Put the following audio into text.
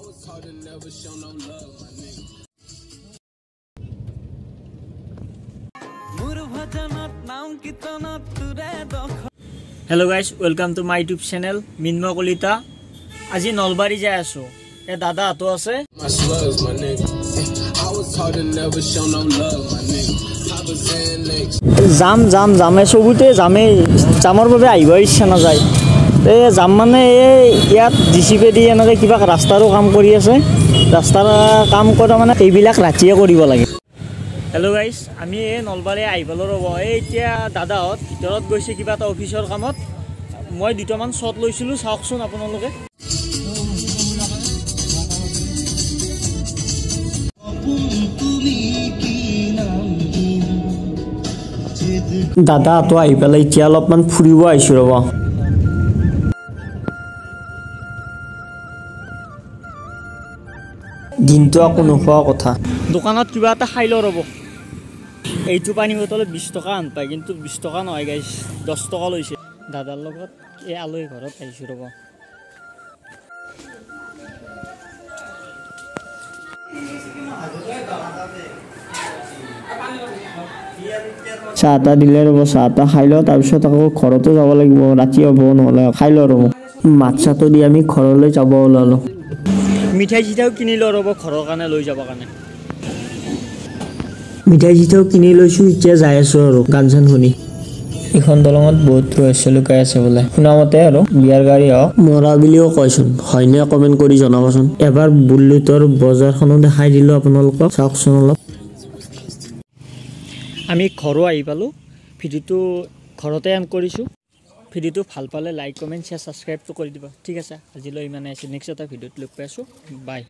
Hello guys, welcome to my YouTube channel Minmo Kolita. Aji Nolbari jai aso. E dada ato ase. My slugs, my nigga. I was taught to never show no love, my nigga. Jam sobute jamor babe aiba issha na jai. E jam mane ইয়াত GCP দি এনেকে কিবা ৰাস্তাৰো কাম কৰি আছে ৰাস্তাৰ কাম কৰা মানে এইবিলাক ৰাতিয়ে কৰিব লাগে হেল্ল' গাইস আমি এই নলবাৰী আইবল ৰব এতিয়া দাদাহত ভিতৰত গৈছে কিবা এটা অফিচৰ কামত মই দুটামান শট লৈছিলো চাওকচোন আপোনালোকে দাদা তো আই পেলাই এতিয়া অলপমান ফুৰিব আইছো ৰব দিনটো আকো নোখোৱা কথা দোকানত কিবা এটা খাই ল ৰব এইটো পানী বটল 20 টকা আন পায় কিন্তু 20 টকা নহয় গাইস 10 টকা লৈছে দাদাৰ লগত এই আলহী ঘৰত আইছো ৰব চাহটা দিলে ৰব চাহটা খাই ল তাৰ পিছত আকৌ ঘৰতে যাব লাগিব ৰাতি হ'ব নহলে খাই ল ৰব মাছটো দি আমি ঘৰলৈ যাব ওলালো মিঠাই জিতাও কিনি ল ৰব ঘৰৰ কাৰণে লৈ যাব কাৰণে মিঠাই জিতাও কিনি লৈছো এতিয়া যাই আছো আৰু গানজন শুনি এখন দলঙত বহুত ৰহস্য লুকাই আছে বলে শুনামতে আৰু বিয়াৰ গাড়ী হওক মৰা বুলিও কৈছোন হয়নে কমেন্ট কৰি জনাবচোন এবাৰ বুল্লুতৰ বজাৰখনো দেখাই দিলো আপোনালোকক চাওকচোন অলপ আমি ঘৰো আহি পালো ভিডিওটো ঘৰতে এণ্ড কৰিছো ভিডিওটো ভাল পালে লাইক কমেন্ট শেয়াৰ সাবস্ক্ৰাইব তো কৰি দিবা ঠিক আছে আজিলৈ ইমানে আছে নেক্সট এটা ভিডিওত লগ পাইছো বাই